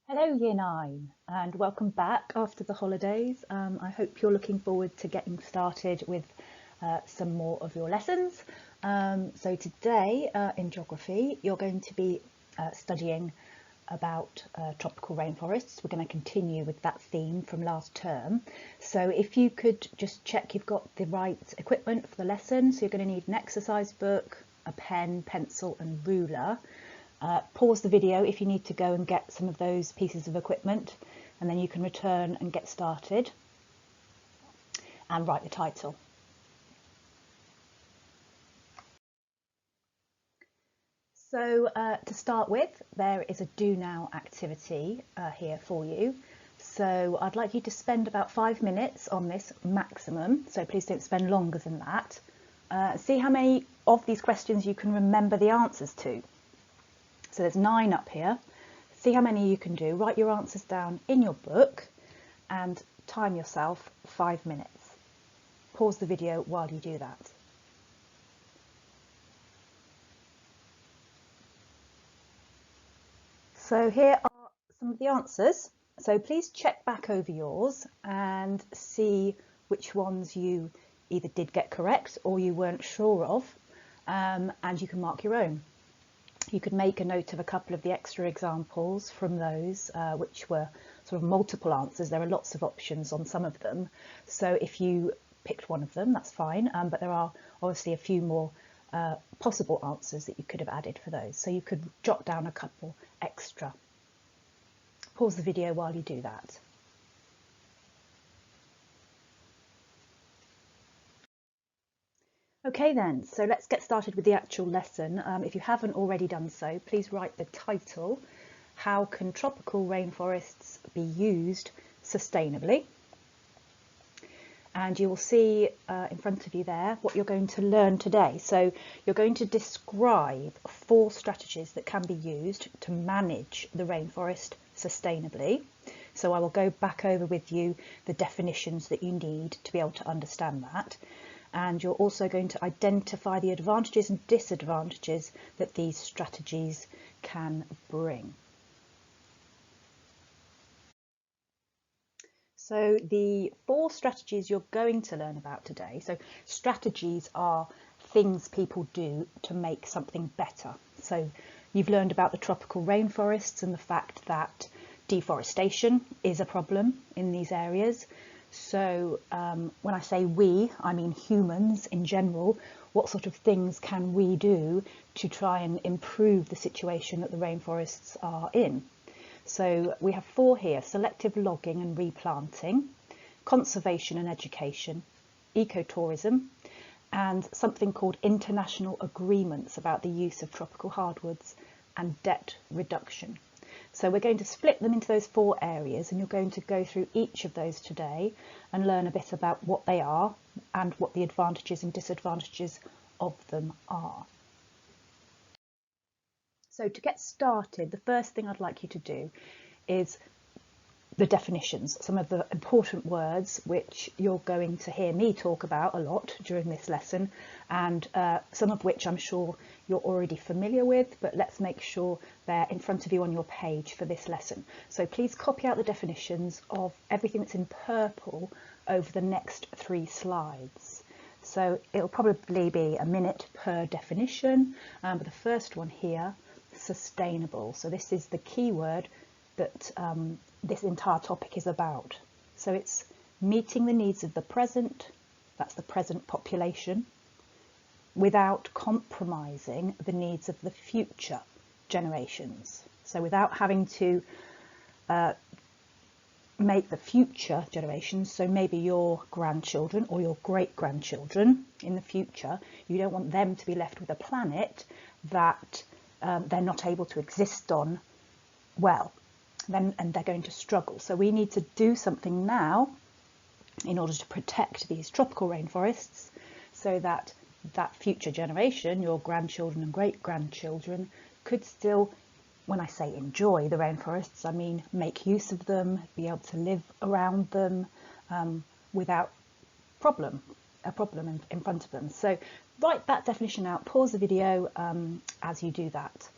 Hello Year 9 and welcome back after the holidays. I hope you're looking forward to getting started with some more of your lessons. So today in geography you're going to be studying about tropical rainforests. We're going to continue with that theme from last term. So if you could just check you've got the right equipment for the lesson. So you're going to need an exercise book, a pen, pencil and ruler. Pause the video if you need to go and get some of those pieces of equipment, and then you can return and get started and write the title. So to start with, there is a do now activity here for you. So I'd like you to spend about 5 minutes on this maximum, so please don't spend longer than that. See how many of these questions you can remember the answers to. So there's 9 up here. See how many you can do. Write your answers down in your book and time yourself 5 minutes. Pause the video while you do that. So here are some of the answers. So please check back over yours and see which ones you either did get correct or you weren't sure of, and you can mark your own. You could make a note of a couple of the extra examples from those which were sort of multiple answers. There are lots of options on some of them. So if you picked one of them, that's fine. But there are obviously a few more possible answers that you could have added for those. So you could jot down a couple extra. Pause the video while you do that. Okay then, so let's get started with the actual lesson. If you haven't already done so, please write the title, How Can Tropical Rainforests Be Used Sustainably? And you will see in front of you there what you're going to learn today. So you're going to describe 4 strategies that can be used to manage the rainforest sustainably. So I will go back over with you the definitions that you need to be able to understand that. And you're also going to identify the advantages and disadvantages that these strategies can bring. So the 4 strategies you're going to learn about today, so strategies are things people do to make something better. So you've learned about the tropical rainforests and the fact that deforestation is a problem in these areas. So when I say we, I mean humans in general. What sort of things can we do to try and improve the situation that the rainforests are in? So we have 4 here: selective logging and replanting, conservation and education, ecotourism, and something called international agreements about the use of tropical hardwoods, and debt reduction. So we're going to split them into those 4 areas, and you're going to go through each of those today and learn a bit about what they are and what the advantages and disadvantages of them are. So to get started, the first thing I'd like you to do is the definitions, some of the important words which you're going to hear me talk about a lot during this lesson, and some of which I'm sure you're already familiar with, but let's make sure they're in front of you on your page for this lesson. So please copy out the definitions of everything that's in purple over the next 3 slides. So it'll probably be a minute per definition, but the first one here, sustainable. So this is the key word that this entire topic is about. So it's meeting the needs of the present, that's the present population, without compromising the needs of the future generations. So without having to make the future generations, so maybe your grandchildren or your great-grandchildren in the future, you don't want them to be left with a planet that they're not able to exist on well, and they're going to struggle. So we need to do something now in order to protect these tropical rainforests so that that future generation, your grandchildren and great-grandchildren, could still, when I say enjoy the rainforests, I mean make use of them, be able to live around them without a problem in front of them. So write that definition out, pause the video as you do that.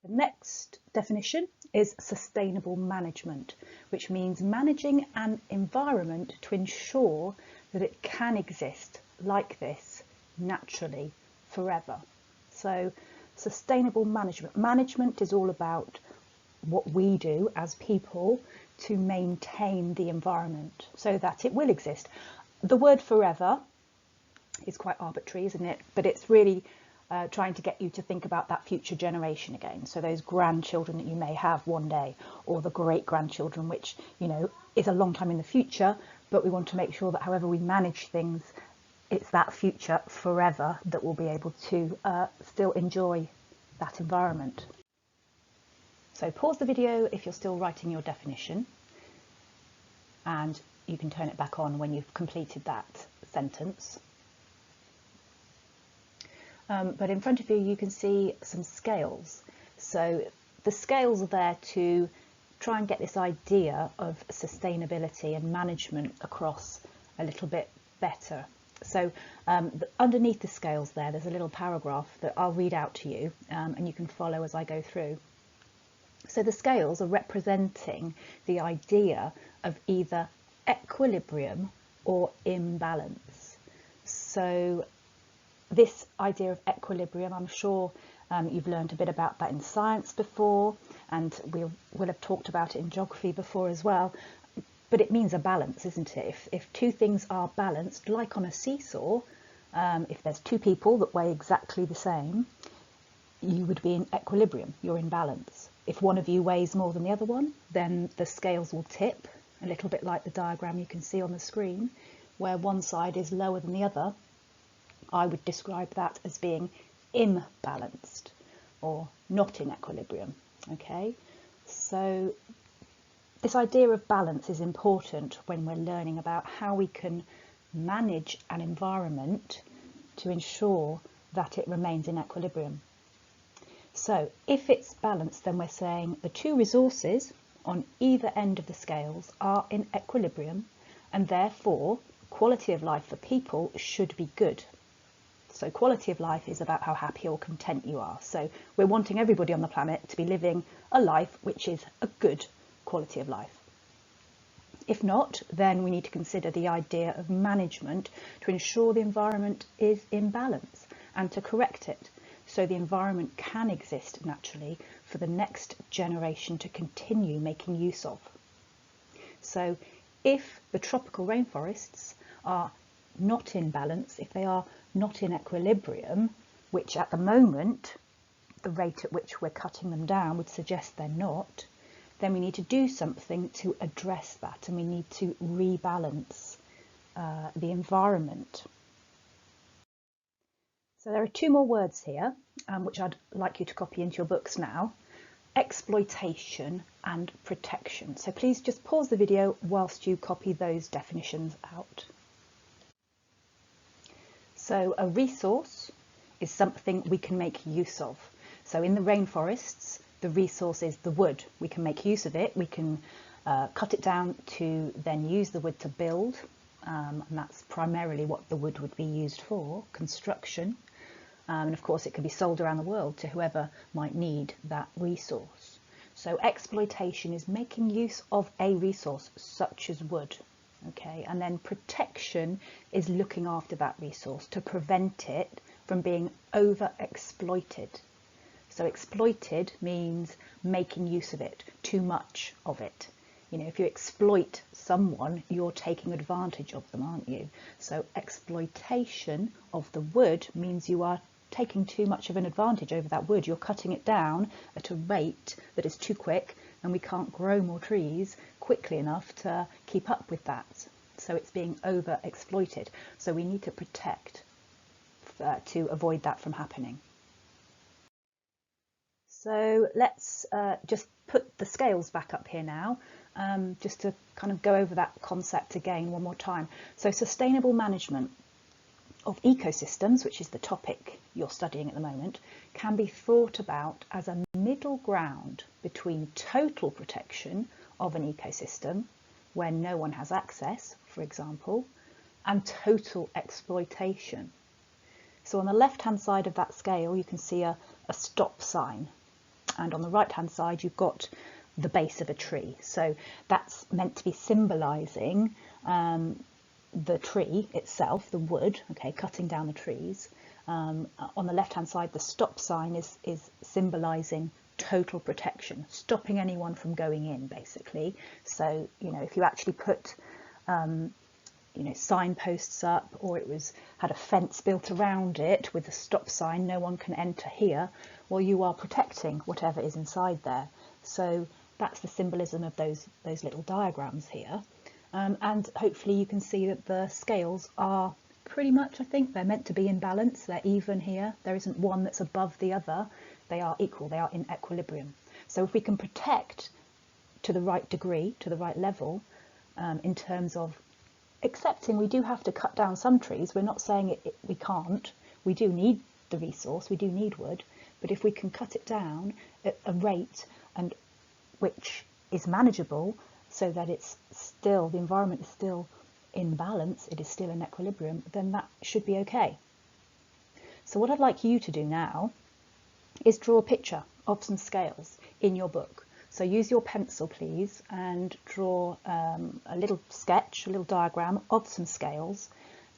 The next definition is sustainable management, which means managing an environment to ensure that it can exist like this naturally forever. So sustainable management. Management is all about what we do as people to maintain the environment so that it will exist. The word forever is quite arbitrary, isn't it? But it's really trying to get you to think about that future generation again. So those grandchildren that you may have one day, or the great grandchildren, which, you know, is a long time in the future, but we want to make sure that however we manage things, it's that future forever that we'll be able to still enjoy that environment. So pause the video if you're still writing your definition, and you can turn it back on when you've completed that sentence. But in front of you, you can see some scales. So the scales are there to try and get this idea of sustainability and management across a little bit better. So underneath the scales there's a little paragraph that I'll read out to you, and you can follow as I go through. So the scales are representing the idea of either equilibrium or imbalance. So this idea of equilibrium, I'm sure you've learned a bit about that in science before, and we'll have talked about it in geography before as well. But it means a balance, isn't it? If two things are balanced, like on a seesaw, if there's two people that weigh exactly the same, you would be in equilibrium, you're in balance. If one of you weighs more than the other one, then the scales will tip, a little bit like the diagram you can see on the screen, where one side is lower than the other. I would describe that as being imbalanced or not in equilibrium. Okay, so this idea of balance is important when we're learning about how we can manage an environment to ensure that it remains in equilibrium. So if it's balanced, then we're saying the two resources on either end of the scales are in equilibrium, and therefore quality of life for people should be good. So quality of life is about how happy or content you are. So we're wanting everybody on the planet to be living a life which is a good quality of life. If not, then we need to consider the idea of management to ensure the environment is in balance and to correct it so the environment can exist naturally for the next generation to continue making use of. So if the tropical rainforests are not in balance, if they are not in equilibrium, which at the moment, the rate at which we're cutting them down would suggest they're not, then we need to do something to address that, and we need to rebalance the environment. So there are two more words here, which I'd like you to copy into your books now: exploitation and protection. So please just pause the video whilst you copy those definitions out. So a resource is something we can make use of. So in the rainforests, the resource is the wood. We can make use of it. We can cut it down to then use the wood to build. And that's primarily what the wood would be used for, construction. And of course, it can be sold around the world to whoever might need that resource. So exploitation is making use of a resource such as wood. Okay, and then protection is looking after that resource to prevent it from being over-exploited. So exploited means making use of it, too much of it. You know, if you exploit someone, you're taking advantage of them, aren't you? So exploitation of the wood means you are taking too much of an advantage over that wood. You're cutting it down at a rate that is too quick, and we can't grow more trees quickly enough to keep up with that. So it's being over exploited. So we need to protect to avoid that from happening. So let's just put the scales back up here now, just to kind of go over that concept again one more time. So sustainable management of ecosystems, which is the topic you're studying at the moment, can be thought about as a middle ground between total protection of an ecosystem when no one has access, for example, and total exploitation. So on the left-hand side of that scale, you can see a stop sign. and on the right hand side you've got the base of a tree. So that's meant to be symbolising the tree itself, the wood, okay, cutting down the trees. On the left hand side, the stop sign is symbolising total protection, stopping anyone from going in, basically. So, you know, if you actually put you know, signposts up, or it had a fence built around it with a stop sign, no one can enter here, well, you are protecting whatever is inside there. So that's the symbolism of those little diagrams here. And hopefully you can see that the scales are pretty much, I think, they're meant to be in balance. They're even here. There isn't one that's above the other. They are equal. They are in equilibrium. So if we can protect to the right degree, to the right level, in terms of accepting we do have to cut down some trees. We're not saying we can't. We do need the resource. We do need wood. But if we can cut it down at a rate and which is manageable, so that it's still, the environment is still in balance, it is still in equilibrium, then that should be okay. So what I'd like you to do now is draw a picture of some scales in your book. So use your pencil, please, and draw a little sketch, a little diagram of some scales,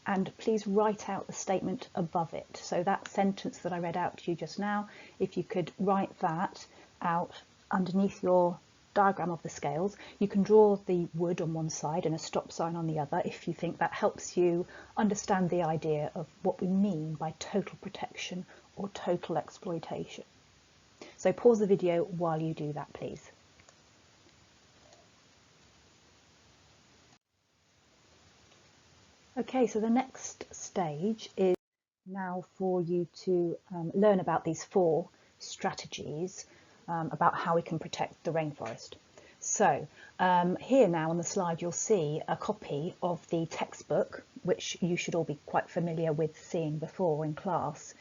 and please write out the statement above it. So that sentence that I read out to you just now, if you could write that out underneath your diagram of the scales. You can draw the wood on one side and a stop sign on the other if you think that helps you understand the idea of what we mean by total protection or total exploitation. So pause the video while you do that, please. Okay, so the next stage is now for you to learn about these 4 strategies about how we can protect the rainforest. So here now on the slide you'll see a copy of the textbook, which you should all be quite familiar with seeing before in class.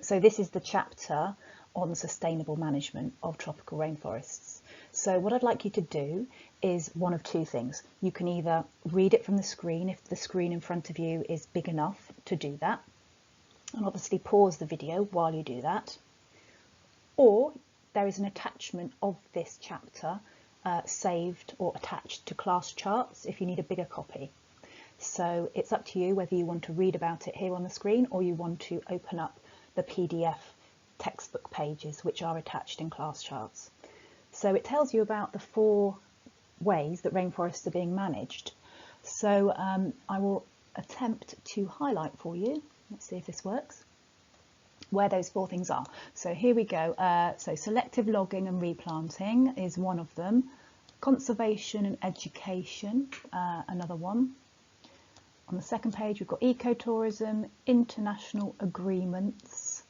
So this is the chapter on sustainable management of tropical rainforests. So what I'd like you to do is one of 2 things. You can either read it from the screen if the screen in front of you is big enough to do that, and obviously pause the video while you do that, or there is an attachment of this chapter saved or attached to class charts if you need a bigger copy. So it's up to you whether you want to read about it here on the screen or you want to open up the PDF textbook pages which are attached in class charts. So it tells you about the 4 ways that rainforests are being managed. So I will attempt to highlight for you, let's see if this works, where those 4 things are. So here we go. So selective logging and replanting is one of them. Conservation and education, another one. On the second page, we've got ecotourism, international agreements,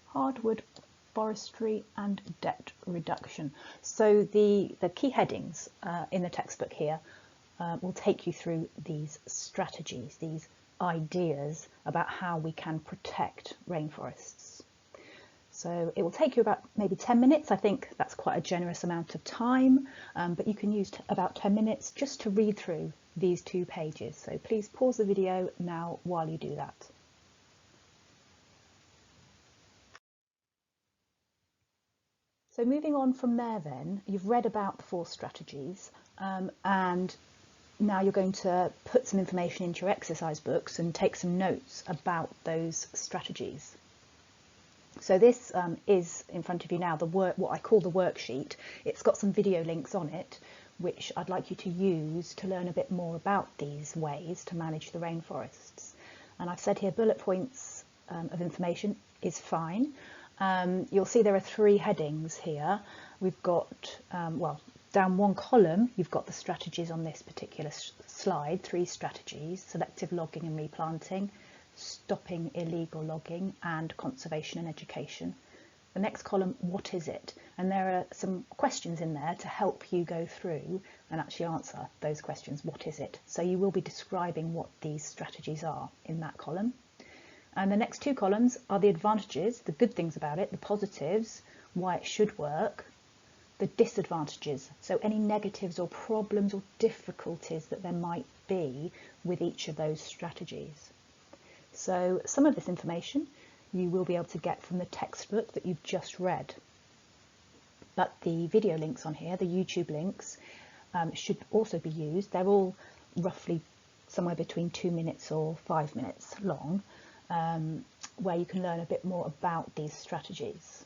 hardwood forestry and debt reduction. So the key headings in the textbook here will take you through these strategies, these ideas about how we can protect rainforests. So it will take you about maybe 10 minutes. I think that's quite a generous amount of time, but you can use about 10 minutes just to read through these 2 pages. So please pause the video now while you do that. So moving on from there then, you've read about the 4 strategies and now you're going to put some information into your exercise books and take some notes about those strategies. So this is in front of you now, what I call the worksheet. It's got some video links on it, which I'd like you to use to learn a bit more about these ways to manage the rainforests. And I've said here bullet points of information is fine. You'll see there are 3 headings here. We've got, well, down one column, you've got the strategies on this particular slide, 3 strategies: selective logging and replanting, stopping illegal logging, and conservation and education. The next column, what is it? And there are some questions in there to help you go through and actually answer those questions. What is it? So you will be describing what these strategies are in that column. And the next 2 columns are the advantages, the good things about it, the positives, why it should work, the disadvantages, so any negatives or problems or difficulties that there might be with each of those strategies. So some of this information you will be able to get from the textbook that you've just read. but the video links on here, the YouTube links, should also be used. They're all roughly somewhere between 2 minutes or 5 minutes long, where you can learn a bit more about these strategies.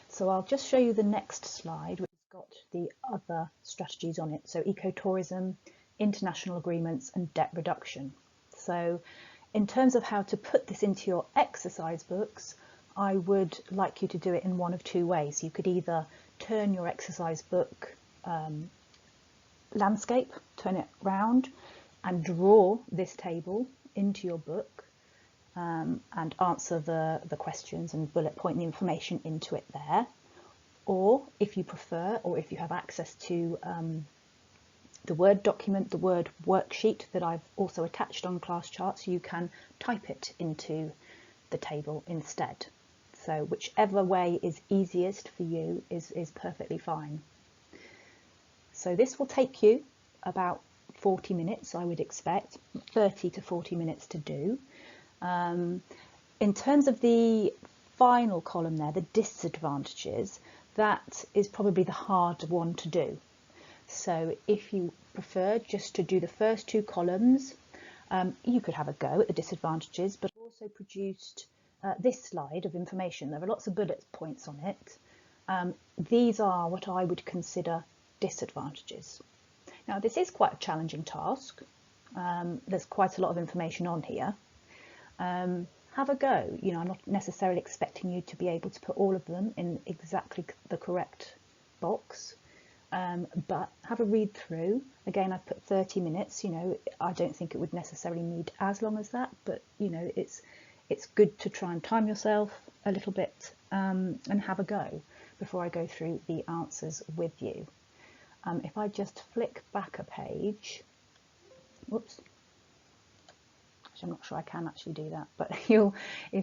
So I'll just show you the next slide, which has got the other strategies on it. So ecotourism, international agreements, and debt reduction. So in terms of how to put this into your exercise books, I would like you to do it in one of two ways. You could either turn your exercise book landscape, turn it round and draw this table into your book, and answer the questions and bullet point the information into it there. Or if you prefer, or if you have access to the Word document, the Word worksheet that I've also attached on class charts, you can type it into the table instead. So whichever way is easiest for you is perfectly fine. So this will take you about 40 minutes, I would expect, 30 to 40 minutes to do. In terms of the final column there, the disadvantages, that is probably the hard one to do. So if you prefer just to do the first two columns, you could have a go at the disadvantages, but I've also produced this slide of information. There are lots of bullet points on it. These are what I would consider disadvantages. Now this is quite a challenging task. There's quite a lot of information on here. Have a go. You know, I'm not necessarily expecting you to be able to put all of them in exactly the correct box. But have a read through. Again, I've put 30 minutes, you know, I don't think it would necessarily need as long as that, but you know, it's good to try and time yourself a little bit, and have a go before I go through the answers with you. If I just flick back a page, whoops, actually I'm not sure I can actually do that, but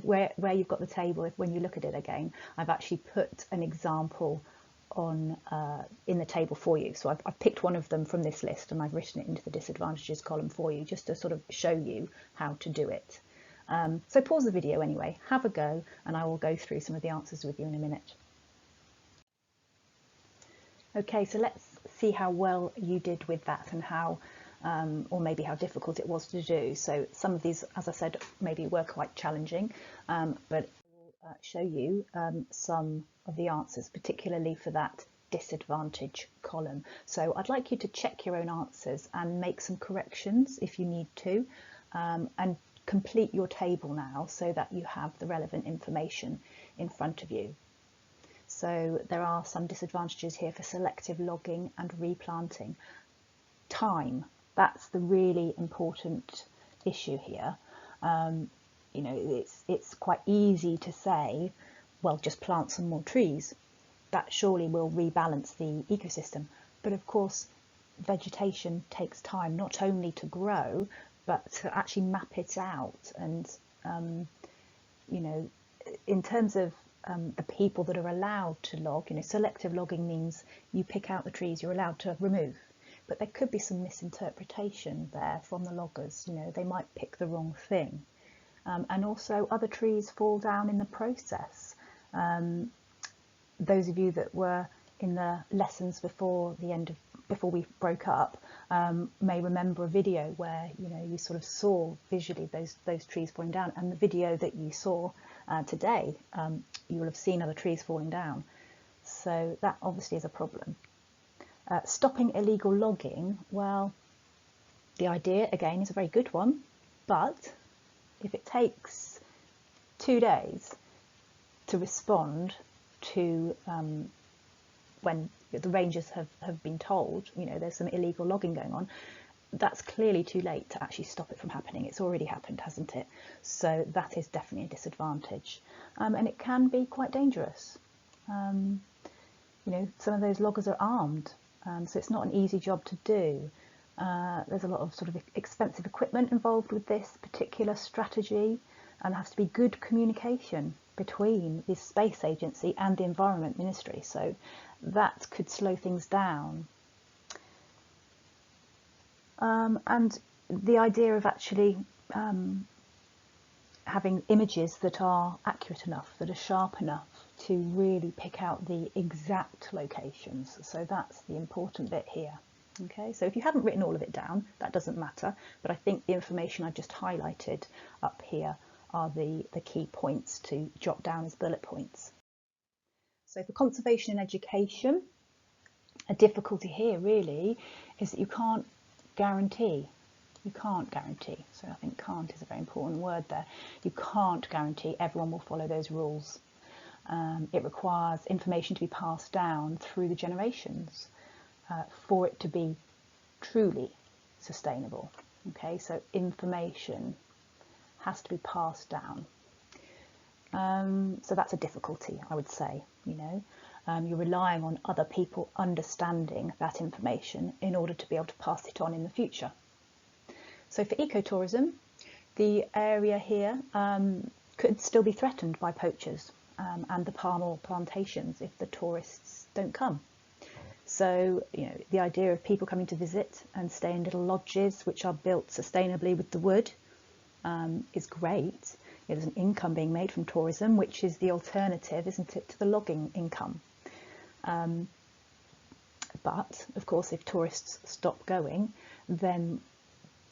where you've got the table, when you look at it again, I've actually put an example on in the table for you. So I've picked one of them from this list and I've written it into the disadvantages column for you, just to sort of show you how to do it. So pause the video anyway, have a go, and I will go through some of the answers with you in a minute. Okay, so let's see how well you did with that, and how or maybe how difficult it was to do. So some of these, as I said, maybe were quite challenging, but I will show you some of the answers, particularly for that disadvantage column. So I'd like you to check your own answers and make some corrections if you need to, and complete your table now so that you have the relevant information in front of you. So there are some disadvantages here for selective logging and replanting. Time, that's the really important issue here. You know, it's quite easy to say, well, just plant some more trees. That surely will rebalance the ecosystem. But of course, vegetation takes time, not only to grow, but to actually map it out. And, you know, in terms of the people that are allowed to log, you know, selective logging means you pick out the trees you're allowed to remove. But there could be some misinterpretation there from the loggers. You know, they might pick the wrong thing. And also other trees fall down in the process. Those of you that were in the lessons before we broke up may remember a video where, you know, you sort of saw visually those trees falling down, and the video that you saw today, you will have seen other trees falling down. So that obviously is a problem. Stopping illegal logging, well, the idea again is a very good one, but if it takes 2 days to respond to when the rangers have been told, you know, there's some illegal logging going on, that's clearly too late to actually stop it from happening. It's already happened, hasn't it? So that is definitely a disadvantage, and it can be quite dangerous. You know, some of those loggers are armed, so it's not an easy job to do. There's a lot of sort of expensive equipment involved with this particular strategy, and there has to be good communication between the Space Agency and the Environment Ministry, so that could slow things down. And the idea of actually having images that are accurate enough, that are sharp enough to really pick out the exact locations. So that's the important bit here. Okay, so if you haven't written all of it down, that doesn't matter, but I think the information I just highlighted up here are the key points to jot down as bullet points. So for conservation and education, a difficulty here really is that you can't guarantee. You can't guarantee. So I think can't is a very important word there. You can't guarantee everyone will follow those rules. It requires information to be passed down through the generations for it to be truly sustainable. Okay, so information has to be passed down. So that's a difficulty, I would say. You're relying on other people understanding that information in order to be able to pass it on in the future. So for ecotourism, the area here could still be threatened by poachers and the palm oil plantations if the tourists don't come. So, the idea of people coming to visit and stay in little lodges which are built sustainably with the wood is great. There's an income being made from tourism, which is the alternative, isn't it, to the logging income. But, of course, if tourists stop going, then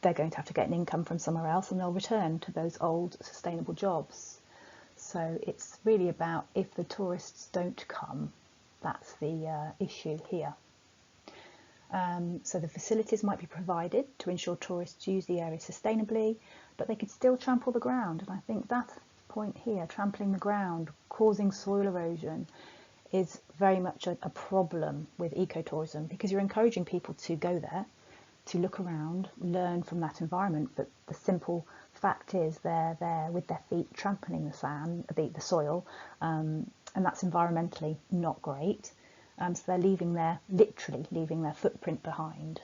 they're going to have to get an income from somewhere else and they'll return to those old sustainable jobs. So it's really about if the tourists don't come, that's the issue here. So the facilities might be provided to ensure tourists use the area sustainably, but they could still trample the ground. And I think that point here, trampling the ground, causing soil erosion, is very much a problem with ecotourism, because you're encouraging people to go there, to look around, learn from that environment. But the simple fact is they're there with their feet trampling the sand, the soil, and that's environmentally not great. So they're literally leaving their footprint behind.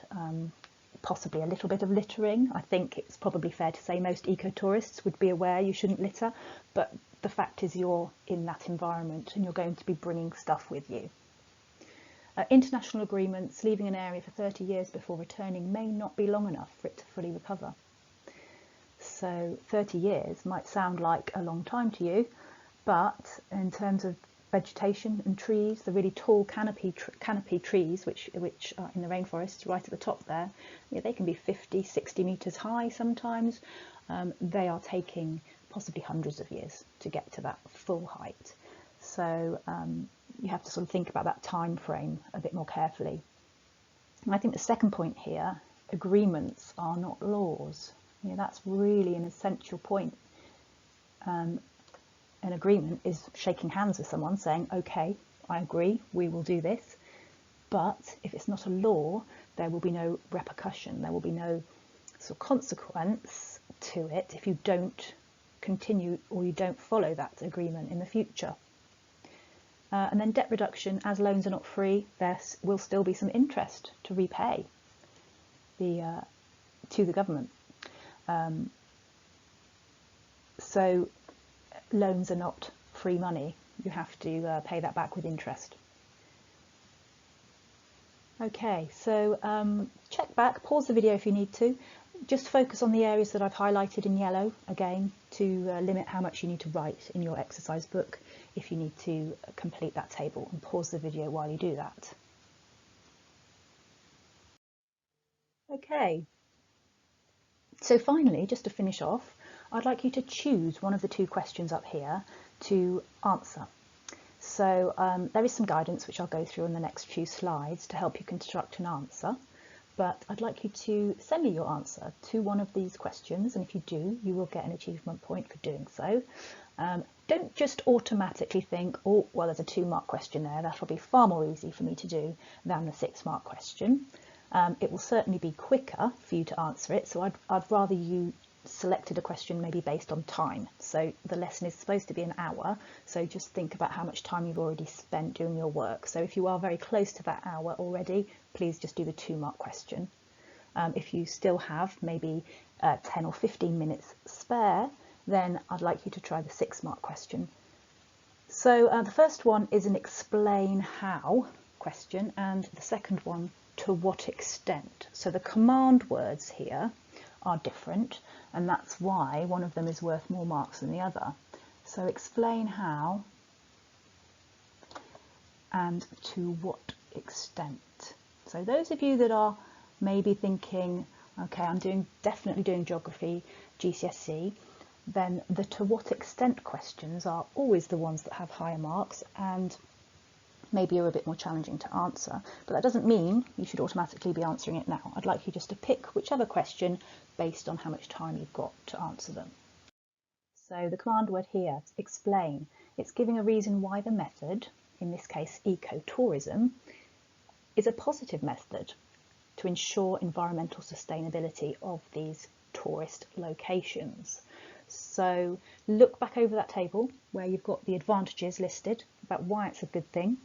Possibly a little bit of littering. I think it's probably fair to say most ecotourists would be aware you shouldn't litter, but the fact is you're in that environment and you're going to be bringing stuff with you. International agreements, leaving an area for 30 years before returning may not be long enough for it to fully recover. So 30 years might sound like a long time to you, but in terms of vegetation and trees, the really tall canopy trees, which are in the rainforests right at the top there, they can be 50, 60 metres high sometimes. They are taking possibly hundreds of years to get to that full height. So you have to sort of think about that time frame a bit more carefully. And I think the second point here, agreements are not laws. That's really an essential point. An agreement is shaking hands with someone saying, okay, I agree, we will do this. But if it's not a law, there will be no repercussion. There will be no sort of consequence to it if you don't continue or you don't follow that agreement in the future. And then debt reduction, as loans are not free, there will still be some interest to repay to the government. So loans are not free money. You have to pay that back with interest. Okay, so check back, pause the video if you need to. Just focus on the areas that I've highlighted in yellow again to limit how much you need to write in your exercise book if you need to complete that table, and pause the video while you do that. Okay, so finally, just to finish off, I'd like you to choose one of the two questions up here to answer. So there is some guidance which I'll go through in the next few slides to help you construct an answer, but I'd like you to send me your answer to one of these questions, and if you do, you will get an achievement point for doing so. Don't just automatically think, oh, well, there's a 2-mark question there, that'll be far more easy for me to do than the 6-mark question. It will certainly be quicker for you to answer it, so I'd rather you selected a question maybe based on time. So the lesson is supposed to be an hour, so just think about how much time you've already spent doing your work. So if you are very close to that hour already, please just do the 2-mark question. If you still have maybe 10 or 15 minutes spare, then I'd like you to try the 6-mark question. So the first one is an explain how question, and the second one, to what extent. So the command words here are different, and that's why one of them is worth more marks than the other. So explain how and to what extent. So those of you that are maybe thinking, okay, I'm definitely doing geography, GCSE, then the to what extent questions are always the ones that have higher marks and maybe are a bit more challenging to answer. But that doesn't mean you should automatically be answering it now. I'd like you just to pick whichever question based on how much time you've got to answer them. So the command word here, explain, it's giving a reason why the method, in this case ecotourism, is a positive method to ensure environmental sustainability of these tourist locations. So look back over that table where you've got the advantages listed about why it's a good thing,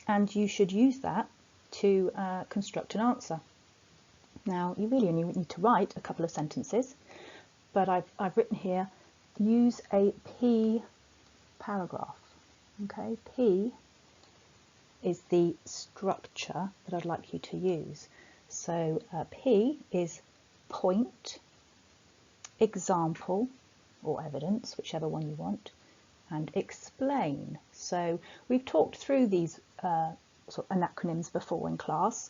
and you should use that to construct an answer. Now you really only need to write a couple of sentences, but I've written here, use a P paragraph. Okay, P is the structure that I'd like you to use. So P is point, example or evidence, whichever one you want, and explain. So we've talked through these sort of acronyms before in class.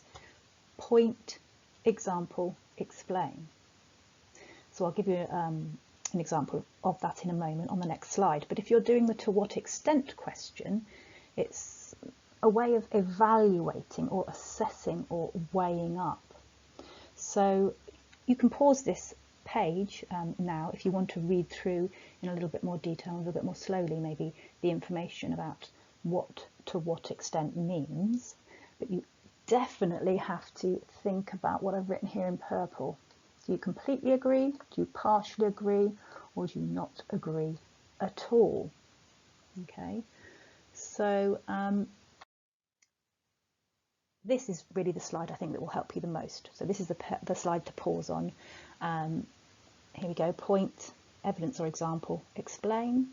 Point, example, explain. So I'll give you an example of that in a moment on the next slide. But if you're doing the to what extent question, it's a way of evaluating or assessing or weighing up. So you can pause this page now if you want to read through in a little bit more detail, a little bit more slowly, maybe the information about what to what extent means. But you definitely have to think about what I've written here in purple. Do you completely agree? Do you partially agree? Or do you not agree at all? Okay, so this is really the slide I think that will help you the most. So this is the slide to pause on. Here we go, point, evidence or example, explain.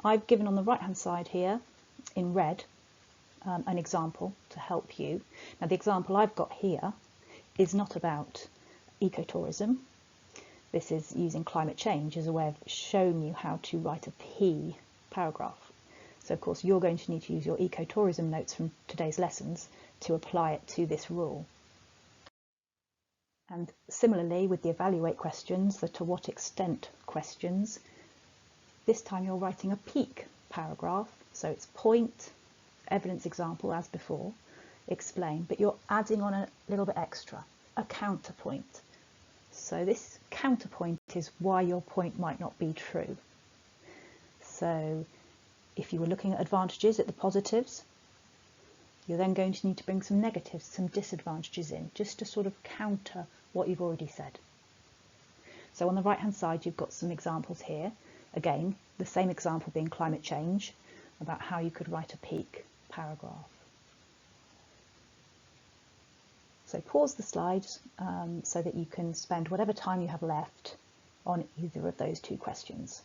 I've given on the right hand side here in red an example to help you. Now the example I've got here is not about ecotourism. This is using climate change as a way of showing you how to write a P paragraph. So of course you're going to need to use your ecotourism notes from today's lessons to apply it to this rule. And similarly with the evaluate questions, the to what extent questions, this time you're writing a peak paragraph. So it's point, evidence, example as before, explain, but you're adding on a little bit extra, a counterpoint. So this counterpoint is why your point might not be true. So if you were looking at advantages, at the positives, you're then going to need to bring some negatives, some disadvantages in, just to sort of counter what you've already said. So on the right hand side you've got some examples here. Again, the same example being climate change, about how you could write a peak paragraph. So pause the slides so that you can spend whatever time you have left on either of those two questions.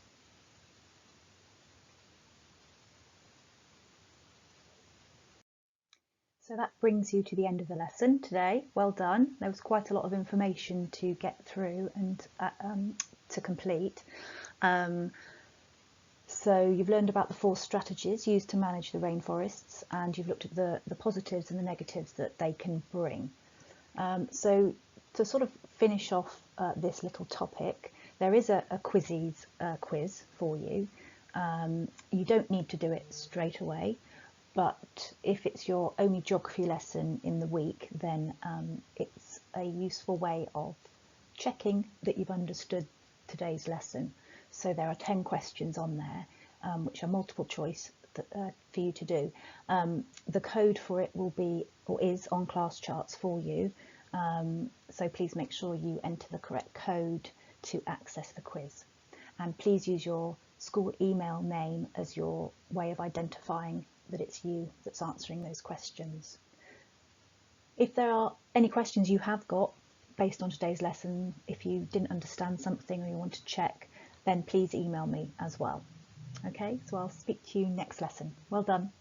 So that brings you to the end of the lesson today. Well done. There was quite a lot of information to get through and to complete. So you've learned about the 4 strategies used to manage the rainforests, and you've looked at the positives and the negatives that they can bring. So to sort of finish off this little topic, there is a quiz for you. You don't need to do it straight away, but if it's your only geography lesson in the week, then it's a useful way of checking that you've understood today's lesson. So there are 10 questions on there, which are multiple choice for you to do. The code for it will be, or is, on class charts for you. So please make sure you enter the correct code to access the quiz. And please use your school email name as your way of identifying that it's you that's answering those questions. If there are any questions you have got based on today's lesson, if you didn't understand something or you want to check, then please email me as well. Okay, so I'll speak to you next lesson. Well done.